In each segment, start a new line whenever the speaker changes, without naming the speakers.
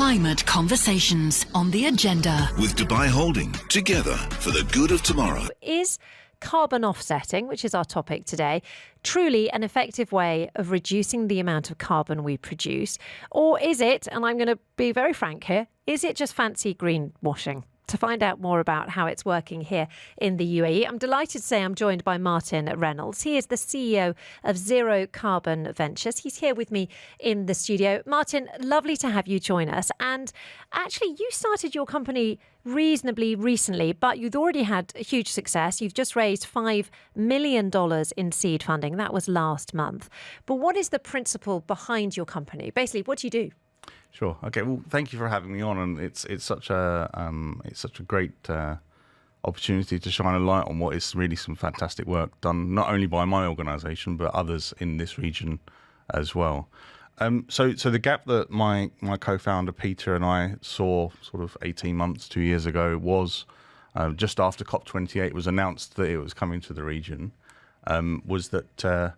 Climate conversations on the agenda.
With Dubai Holding, together for the good of tomorrow.
Is carbon offsetting, which is our topic today, truly an effective way of reducing the amount of carbon we produce? Or is it, and I'm going to be very frank here, is it just fancy greenwashing? To find out more about how it's working here in the UAE, I'm delighted to say I'm joined by Martin at Reynolds. He is the CEO of Zero Carbon Ventures. He's here with me in the studio. Martin, lovely to have you join us. And actually, you started your company reasonably recently, but you've already had a huge success. You've just raised $5 million in seed funding. That was last month. But what is the principle behind your company? Basically, what do you do?
Sure. Okay. Well, thank you for having me on, and it's such a great opportunity to shine a light on what is really some fantastic work done not only by my organisation but others in this region as well. So the gap that my co-founder Peter and I saw sort of 18 months, 2 years ago was just after COP28 was announced that it was coming to the region, was that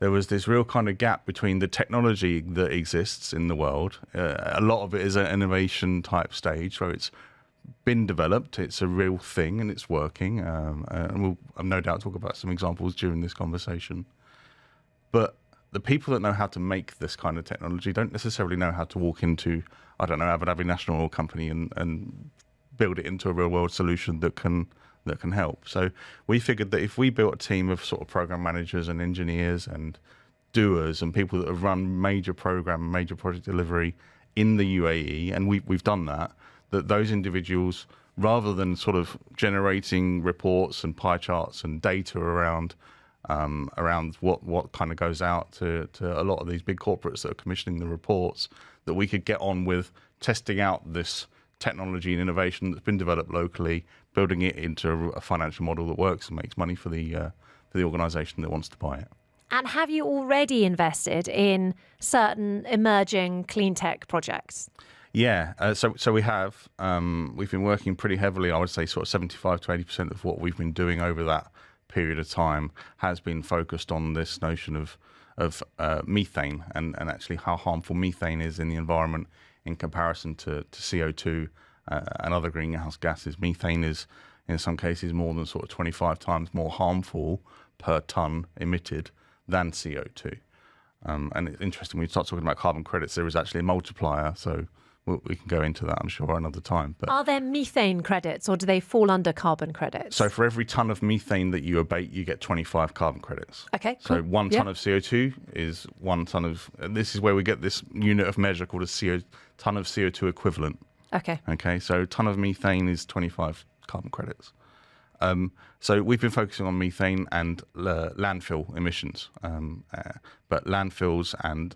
there was this real kind of gap between the technology that exists in the world. A lot of it is an innovation type stage where it's been developed, it's a real thing and it's working. And we'll no doubt talk about some examples during this conversation. But the people that know how to make this kind of technology don't necessarily know how to walk into, I don't know, Abu Dhabi National Oil Company and build it into a real world solution that can help. So we figured that if we built a team of sort of program managers and engineers and doers and people that have run major project delivery in the UAE, and we've done that those individuals, rather than sort of generating reports and pie charts and data around what kind of goes out to a lot of these big corporates that are commissioning the reports, that we could get on with testing out this technology and innovation that's been developed locally, building it into a financial model that works and makes money for the organisation that wants to buy it.
And have you already invested in certain emerging clean tech projects?
Yeah, so we have. We've been working pretty heavily. I would say sort of 75 to 80% of what we've been doing over that period of time has been focused on this notion of methane and actually how harmful methane is in the environment in comparison to CO2 and other greenhouse gases. Methane is, in some cases, more than sort of 25 times more harmful per tonne emitted than CO2. And it's interesting, when we start talking about carbon credits, there is actually a multiplier, so we can go into that, I'm sure, another time. But
are there methane credits, or do they fall under carbon credits?
So for every tonne of methane that you abate, you get 25 carbon credits.
Okay,
So
cool.
1 tonne of CO2 is 1 tonne of, this is where we get this unit of measure called a tonne of CO2 equivalent. Okay, so tonne of methane is 25 carbon credits. So we've been focusing on methane and landfill emissions, but landfills and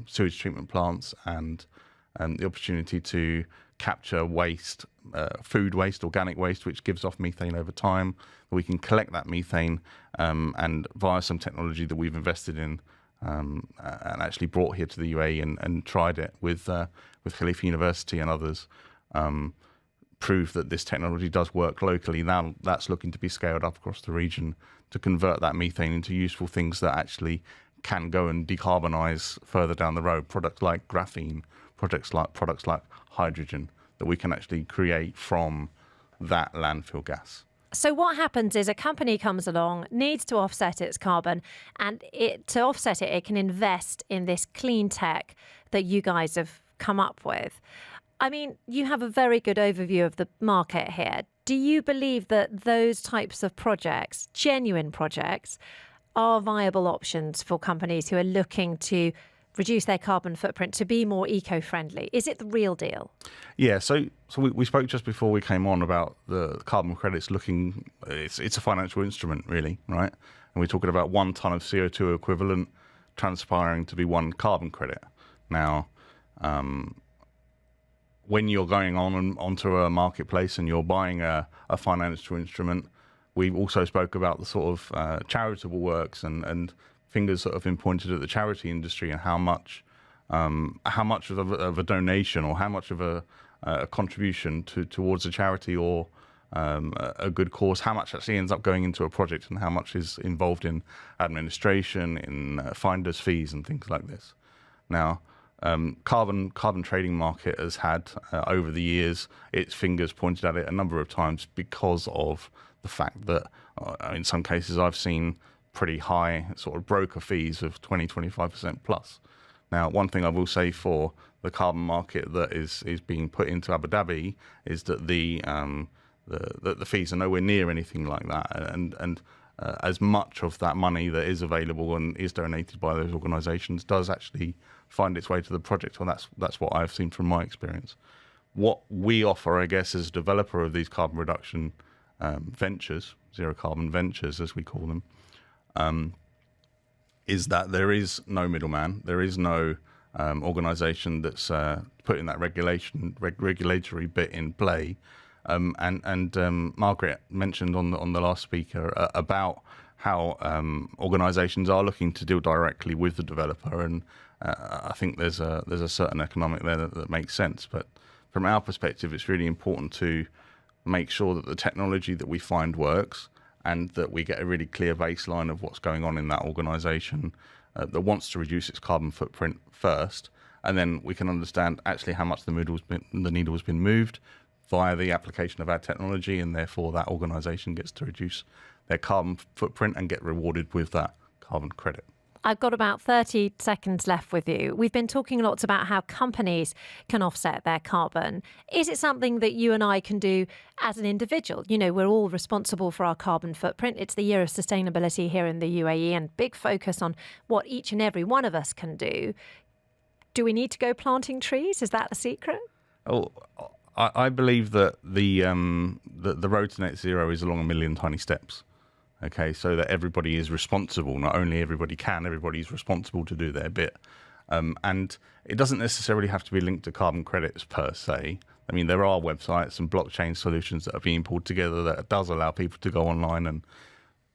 sewage treatment plants and the opportunity to capture waste, food waste, organic waste, which gives off methane over time. We can collect that methane and via some technology that we've invested in and actually brought here to the UAE and tried it with Khalifa University and others, prove that this technology does work locally. Now that's looking to be scaled up across the region to convert that methane into useful things that actually can go and decarbonize further down the road. Products like graphene, products like hydrogen that we can actually create from that landfill gas.
So what happens is a company comes along, needs to offset its carbon, and to offset it, it can invest in this clean tech that you guys have come up with. I mean, you have a very good overview of the market here. Do you believe that those types of projects, genuine projects, are viable options for companies who are looking to reduce their carbon footprint, to be more eco-friendly? Is it the real deal?
Yeah, so we spoke just before we came on about the carbon credits looking, it's a financial instrument really, right? And we're talking about 1 tonne of CO2 equivalent transpiring to be 1 carbon credit. Now, when you're going onto a marketplace and you're buying a financial instrument, we also spoke about the sort of charitable works and fingers sort of been pointed at the charity industry and how much of a donation or how much of a contribution towards a charity or a good cause, how much actually ends up going into a project and how much is involved in administration, in finder's fees and things like this. Now, carbon trading market has had over the years its fingers pointed at it a number of times because of the fact that in some cases I've seen pretty high sort of broker fees of 20-25% plus. Now, one thing I will say for the carbon market that is being put into Abu Dhabi is that the fees are nowhere near anything like that, and as much of that money that is available and is donated by those organisations does actually find its way to the project. Well, that's what I've seen from my experience. What we offer, I guess, as a developer of these carbon reduction ventures, zero carbon ventures as we call them, is that there is no middleman. There is no organisation that's putting that regulatory bit in play. And Margaret mentioned on the last speaker about how organisations are looking to deal directly with the developer, and I think there's a certain economic there that makes sense. But from our perspective, it's really important to make sure that the technology that we find works, and that we get a really clear baseline of what's going on in that organisation that wants to reduce its carbon footprint first, and then we can understand actually how much the needle has been moved via the application of our technology, and therefore that organisation gets to reduce their carbon footprint and get rewarded with that carbon credit.
I've got about 30 seconds left with you. We've been talking lots about how companies can offset their carbon. Is it something that you and I can do as an individual? You know, we're all responsible for our carbon footprint. It's the year of sustainability here in the UAE, and big focus on what each and every one of us can do. Do we need to go planting trees? Is that the secret?
Oh, I believe that the road to net zero is along a million tiny steps. Okay, so that everybody is responsible. Not only everybody can, everybody's responsible to do their bit. And it doesn't necessarily have to be linked to carbon credits per se. I mean, there are websites and blockchain solutions that are being pulled together that does allow people to go online, and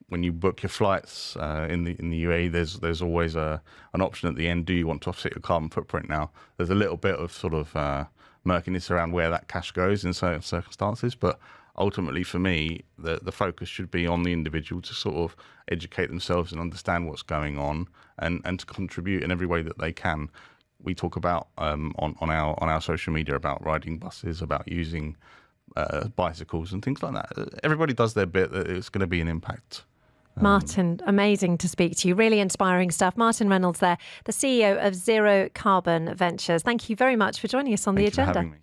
when you book your flights in the UAE, there's always an option at the end. Do you want to offset your carbon footprint? Now, there's a little bit of sort of murkiness around where that cash goes in certain circumstances, but ultimately for me, the focus should be on the individual to sort of educate themselves and understand what's going on, and to contribute in every way that they can. We talk about on our social media about riding buses, about using bicycles and things like that. Everybody does their bit. It's going to be an impact.
Martin, amazing to speak to you. Really inspiring stuff. Martin Reynolds there, the CEO of Zero Carbon Ventures. Thank you very much for joining us on The Agenda.
Thank you for having me.